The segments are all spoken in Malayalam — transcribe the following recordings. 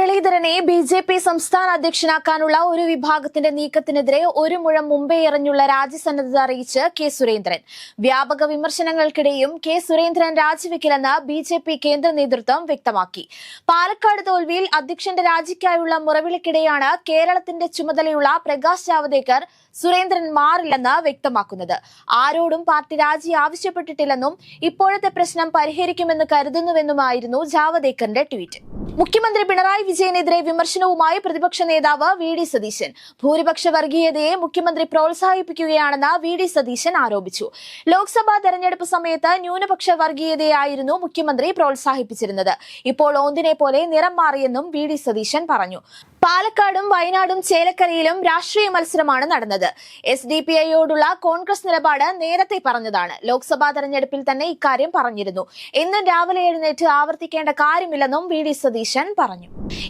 മുരളീധരനെ ബി.ജെ.പി. സംസ്ഥാന അധ്യക്ഷനാക്കാനുള്ള ഒരു വിഭാഗത്തിന്റെ നീക്കത്തിനെതിരെ ഒരു മുഴം മുമ്പേ എറിഞ്ഞുള്ള രാജ്യസന്നദ്ധത അറിയിച്ച് കെ സുരേന്ദ്രൻ. വ്യാപക വിമർശനങ്ങൾക്കിടെയും കെ സുരേന്ദ്രൻ രാജിവെക്കില്ലെന്ന് ബി.ജെ.പി. കേന്ദ്ര നേതൃത്വം വ്യക്തമാക്കി. പാലക്കാട് തോൽവിയിൽ അധ്യക്ഷന്റെ രാജിക്കായുള്ള മുറവിളിക്കിടെയാണ് കേരളത്തിന്റെ ചുമതലയുള്ള പ്രകാശ് ജാവദേക്കർ സുരേന്ദ്രൻ മാറില്ലെന്ന് വ്യക്തമാക്കുന്നത്. ആരോടും പാർട്ടി രാജി ആവശ്യപ്പെട്ടിട്ടില്ലെന്നും ഇപ്പോഴത്തെ പ്രശ്നം പരിഹരിക്കുമെന്ന് കരുതുന്നുവെന്നുമായിരുന്നു ജാവദേക്കറിന്റെ ട്വീറ്റ്. മുഖ്യമന്ത്രി പിണറായി വിജയനെതിരെ വിമർശനവുമായി പ്രതിപക്ഷ നേതാവ് വി.ഡി. സതീശൻ. ഭൂരിപക്ഷ വർഗീയതയെ മുഖ്യമന്ത്രി പ്രോത്സാഹിപ്പിക്കുകയാണെന്ന് വി.ഡി. സതീശൻ ആരോപിച്ചു. ലോക്സഭാ തെരഞ്ഞെടുപ്പ് സമയത്ത് ന്യൂനപക്ഷ വർഗീയതയായിരുന്നു മുഖ്യമന്ത്രി പ്രോത്സാഹിപ്പിച്ചിരുന്നത്. ഇപ്പോൾ ഓന്തിനെ പോലെ നിറം മാറിയെന്നും വി.ഡി. സതീശൻ പറഞ്ഞു. പാലക്കാടും വയനാടും ചേലക്കരയിലും രാഷ്ട്രീയ മത്സരമാണ് നടന്നത്. SDPIയോടുള്ള കോൺഗ്രസ് നിലപാട് നേരത്തെ പറഞ്ഞതാണ്. ലോക്സഭാ തെരഞ്ഞെടുപ്പിൽ തന്നെ ഇക്കാര്യം പറഞ്ഞിരുന്നു. എന്നും രാവിലെ എഴുന്നേറ്റ് ആവർത്തിക്കേണ്ട കാര്യമില്ലെന്നും വി.ഡി. സതീശൻ പറഞ്ഞു.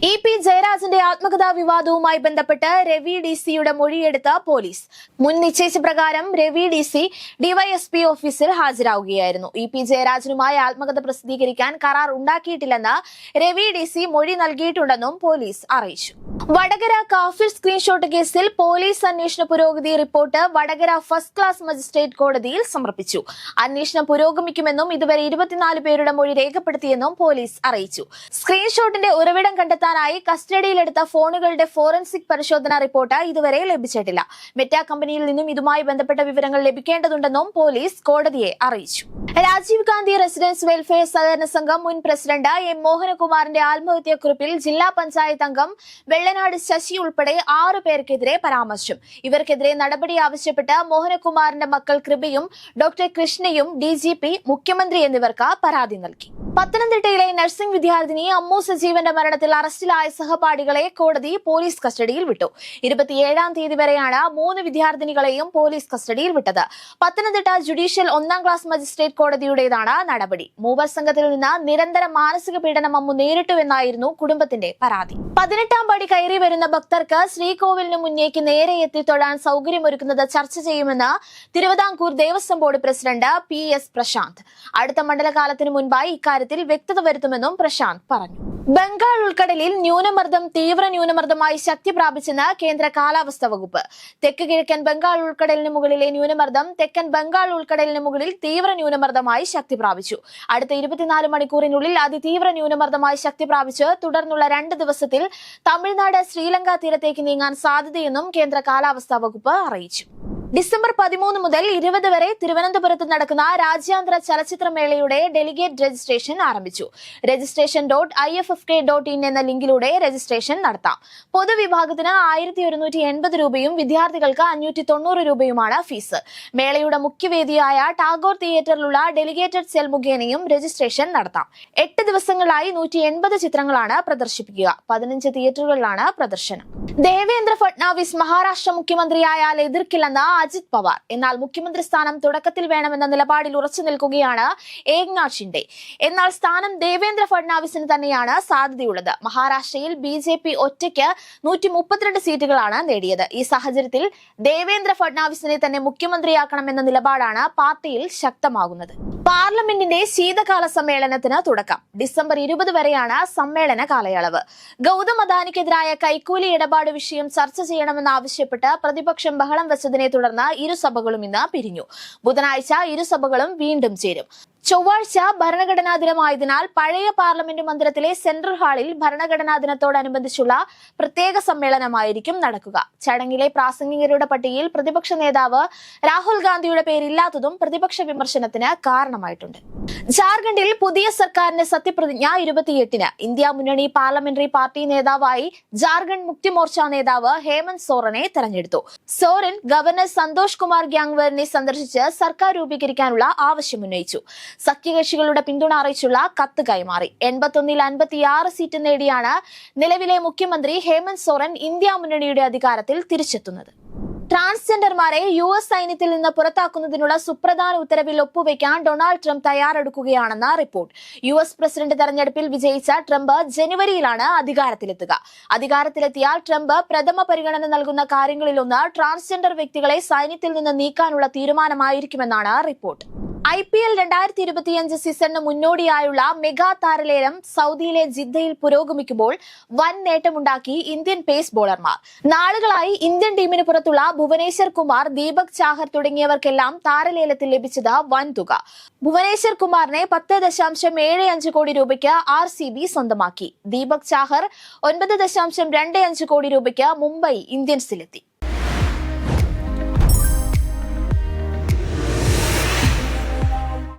E.P. ജയരാജന്റെ ആത്മകഥാ വിവാദവുമായി ബന്ധപ്പെട്ട് രവി DC-യുടെ മൊഴിയെടുത്ത പോലീസ്. മുൻ നിശ്ചയിച്ച പ്രകാരം രവി DC DYSP ഓഫീസിൽ ഹാജരാകുകയായിരുന്നു. E.P. ജയരാജനുമായി ആത്മകഥ പ്രസിദ്ധീകരിക്കാൻ കരാർ ഉണ്ടാക്കിയിട്ടില്ലെന്ന് രവി DC മൊഴി നൽകിയിട്ടുണ്ടെന്നും പോലീസ് അറിയിച്ചു. വടകര കാഫിർ സ്ക്രീൻഷോട്ട് കേസിൽ പോലീസ് അന്വേഷണ പുരോഗതി report Vadakara first class magistrate കോടതിയിൽ സമർപ്പിച്ചു. അന്വേഷണം പുരോഗമിക്കുമെന്നും ഇതുവരെ 24 പേരുടെ മൊഴി രേഖപ്പെടുത്തിയെന്നും പോലീസ് അറിയിച്ചു. സ്ക്രീൻഷോട്ടിന്റെ ഉറവിടം കണ്ടെത്താനായി കസ്റ്റഡിയിലെടുത്ത ഫോണുകളുടെ ഫോറൻസിക് പരിശോധനാ റിപ്പോർട്ട് ഇതുവരെ ലഭിച്ചിട്ടില്ല. മെറ്റ കമ്പനിയിൽ നിന്നും ഇതുമായി ബന്ധപ്പെട്ട വിവരങ്ങൾ ലഭിക്കേണ്ടതുണ്ടെന്നും പോലീസ് കോടതിയെ അറിയിച്ചു. രാജീവ് ഗാന്ധി റെസിഡൻസ് വെൽഫെയർ സഹകരണ സംഘം മുൻ പ്രസിഡന്റ് M. മോഹനകുമാറിന്റെ ആത്മഹത്യാക്കുറിപ്പിൽ ജില്ലാ പഞ്ചായത്ത് അംഗം വെള്ളനാട് ശശി ഉൾപ്പെടെ 6 പേർക്കെതിരെ പരാമർശം. ഇവർക്കെതിരെ നടപടി ആവശ്യപ്പെട്ട് മോഹനകുമാറിന്റെ മക്കൾ കൃപയും ഡോക്ടർ കൃഷ്ണയും DGP, മുഖ്യമന്ത്രി എന്നിവർക്ക് പരാതി നൽകി. പത്തനംതിട്ടയിലെ നഴ്സിംഗ് വിദ്യാർത്ഥിനി അമ്മു സജീവന്റെ മരണത്തിൽ അറസ്റ്റിലായ സഹപാഠികളെ കോടതി പോലീസ് കസ്റ്റഡിയിൽ വിട്ടു. 27-ാം തീയതി വരെയാണ് 3 വിദ്യാർത്ഥിനികളെയും പോലീസ് കസ്റ്റഡിയിൽ വിട്ടത്. പത്തനംതിട്ട ജുഡീഷ്യൽ 1-ാം ക്ലാസ് മജിസ്ട്രേറ്റ് കോടതിയുടേതാണ് നടപടി. മൂവർ സംഘത്തിൽ നിന്ന് നിരന്തര മാനസിക പീഡനം അമ്മു നേരിട്ടുവെന്നായിരുന്നു കുടുംബത്തിന്റെ പരാതി. 18-ാം പടി കയറി വരുന്ന ഭക്തർക്ക് ശ്രീകോവിലിന് മുന്നേക്ക് നേരെ എത്തി തൊഴാൻ സൗകര്യമൊരുക്കുന്നത് ചർച്ച ചെയ്യുമെന്ന് Travancore Devaswom board president P.S. Prasanth. അടുത്ത മണ്ഡലകാലത്തിന് മുൻപായി ഇക്കാര്യത്തിൽ വ്യക്തത വരുത്തുമെന്നും പ്രശാന്ത് പറഞ്ഞു. ബംഗാൾ ഉൾക്കടലിൽ ന്യൂനമർദ്ദം തീവ്ര ന്യൂനമർദ്ദമായി ശക്തി പ്രാപിച്ചെന്ന് കേന്ദ്ര കാലാവസ്ഥാ വകുപ്പ്. തെക്ക് കിഴക്കൻ ബംഗാൾ ഉൾക്കടലിന് മുകളിലെ ന്യൂനമർദ്ദം തെക്കൻ ബംഗാൾ ഉൾക്കടലിന് മുകളിൽ തീവ്ര ന്യൂനമർദ്ദമായി ശക്തി പ്രാപിച്ചു. അടുത്ത 24 മണിക്കൂറിനുള്ളിൽ അതിതീവ്ര ന്യൂനമർദ്ദമായി ശക്തി പ്രാപിച്ച് തുടർന്നുള്ള 2 ദിവസത്തിൽ തമിഴ്നാട് ശ്രീലങ്ക തീരത്തേക്ക് നീങ്ങാൻ സാധ്യതയെന്നും കേന്ദ്ര കാലാവസ്ഥാ വകുപ്പ് അറിയിച്ചു. ഡിസംബർ 13 മുതൽ 20 വരെ തിരുവനന്തപുരത്ത് നടക്കുന്ന രാജ്യാന്തര ചലച്ചിത്രമേളയുടെ ഡെലിഗേറ്റ് രജിസ്ട്രേഷൻ ആരംഭിച്ചു. registration.iffk.in എന്ന ലിങ്കിലൂടെ രജിസ്ട്രേഷൻ നടത്താം. പൊതുവിഭാഗത്തിന് 1180 രൂപയും വിദ്യാർത്ഥികൾക്ക് 590 രൂപയുമാണ് ഫീസ്. മേളയുടെ മുഖ്യവേദിയായ ടാഗോർ തിയേറ്ററിലുള്ള ഡെലിഗേറ്റഡ് സെൽ മുഖേനയും രജിസ്ട്രേഷൻ നടത്താം. 8 ദിവസങ്ങളായി 180 ചിത്രങ്ങളാണ് പ്രദർശിപ്പിക്കുക. 15 തിയേറ്ററുകളിലാണ് പ്രദർശനം. ദേവേന്ദ്ര ഫഡ്നാവിസ് മഹാരാഷ്ട്ര മുഖ്യമന്ത്രിയായാൽ എതിർക്കില്ലെന്ന് അജിത് പവാർ. എന്നാൽ മുഖ്യമന്ത്രി സ്ഥാനം തുടക്കത്തിൽ വേണമെന്ന നിലപാടിൽ ഉറച്ചു നിൽക്കുകയാണ് ഏക്നാഥ് ഷിൻഡെ. എന്നാൽ സ്ഥാനം ദേവേന്ദ്ര ഫഡ്നാവിസിന് തന്നെയാണ് സാധ്യതയുള്ളത്. മഹാരാഷ്ട്രയിൽ BJP ഒറ്റയ്ക്ക് 132 സീറ്റുകളാണ് നേടിയത്. ഈ സാഹചര്യത്തിൽ ദേവേന്ദ്ര ഫഡ്നാവിസിനെ തന്നെ മുഖ്യമന്ത്രിയാക്കണമെന്ന നിലപാടാണ് പാർട്ടിയിൽ ശക്തമാകുന്നത്. പാർലമെന്റിന്റെ ശീതകാല സമ്മേളനത്തിന് തുടക്കം. ഡിസംബർ 20 വരെയാണ് സമ്മേളന കാലയളവ്. ഗൗതം അദാനിക്കെതിരായ കൈക്കൂലി ഇടപാട് വിഷയം ചർച്ച ചെയ്യണമെന്നാവശ്യപ്പെട്ട് പ്രതിപക്ഷം ബഹളം വെച്ചതിനെ തുടർന്ന് ഇരുസഭകളും ഇന്ന് പിരിഞ്ഞു. ബുധനാഴ്ച ഇരുസഭകളും വീണ്ടും ചേരും. ചൊവ്വാഴ്ച ഭരണഘടനാ ദിനമായതിനാൽ പഴയ പാർലമെന്റ് മന്ദിരത്തിലെ സെൻട്രൽ ഹാളിൽ ഭരണഘടനാ ദിനത്തോടനുബന്ധിച്ചുള്ള പ്രത്യേക സമ്മേളനമായിരിക്കും നടക്കുക. ചടങ്ങിലെ പ്രാസംഗികരുടെ പട്ടികയിൽ പ്രതിപക്ഷ നേതാവ് രാഹുൽ ഗാന്ധിയുടെ പേരില്ലാത്തതും പ്രതിപക്ഷ വിമർശനത്തിന് കാരണമായിട്ടുണ്ട്. ജാർഖണ്ഡിൽ പുതിയ സർക്കാരിന്റെ സത്യപ്രതിജ്ഞ 28-ന്. ഇന്ത്യ മുന്നണി പാർലമെന്ററി പാർട്ടി നേതാവായി ജാർഖണ്ഡ് മുക്തി മോർച്ച നേതാവ് ഹേമന്ത് സോറനെ തെരഞ്ഞെടുത്തു. സോറൻ ഗവർണർ സന്തോഷ് കുമാർ ഗ്യാങ്വാറിനെ സന്ദർശിച്ച് സർക്കാർ രൂപീകരിക്കാനുള്ള ആവശ്യമുന്നയിച്ചു. സഖ്യകക്ഷികളുടെ പിന്തുണ അറിയിച്ചുള്ള കത്ത് കൈമാറി. 81-ൽ 56 സീറ്റ് നേടിയാണ് നിലവിലെ മുഖ്യമന്ത്രി ഹേമന്ത് സോറൻ ഇന്ത്യ മുന്നണിയുടെ അധികാരത്തിൽ തിരിച്ചെത്തുന്നത്. ട്രാൻസ്ജെൻഡർമാരെ US സൈന്യത്തിൽ നിന്ന് പുറത്താക്കുന്നതിനുള്ള സുപ്രധാന ഉത്തരവിൽ ഒപ്പുവെക്കാൻ ഡൊണാൾഡ് ട്രംപ് തയ്യാറെടുക്കുകയാണെന്ന റിപ്പോർട്ട്. US പ്രസിഡന്റ് തെരഞ്ഞെടുപ്പിൽ വിജയിച്ച ട്രംപ് ജനുവരിയിലാണ് അധികാരത്തിലെത്തുക. അധികാരത്തിലെത്തിയാൽ ട്രംപ് പ്രഥമ പരിഗണന നൽകുന്ന കാര്യങ്ങളിലൊന്ന് ട്രാൻസ്ജെൻഡർ വ്യക്തികളെ സൈന്യത്തിൽ നിന്ന് നീക്കാനുള്ള തീരുമാനമായിരിക്കുമെന്നാണ് റിപ്പോർട്ട്. IPL 2025 സീസണിന് മുന്നോടിയായുള്ള മെഗാ താരലേലം സൗദിയിലെ ജിദ്ദയിൽ പുരോഗമിക്കുമ്പോൾ വൻ നേട്ടമുണ്ടാക്കി ഇന്ത്യൻ പേസ് ബോളർമാർ. നാളുകളായി ഇന്ത്യൻ ടീമിന് പുറത്തുള്ള ഭുവനേശ്വർ കുമാർ, ദീപക് ചാഹർ തുടങ്ങിയവർക്കെല്ലാം താരലേലത്തിൽ ലഭിച്ചത് വൻ തുക. ഭുവനേശ്വർ കുമാറിനെ 10.75 കോടി രൂപയ്ക്ക് RCB സ്വന്തമാക്കി. ദീപക് ചാഹർ 9.25 കോടി രൂപയ്ക്ക് മുംബൈ ഇന്ത്യൻസിലെത്തി.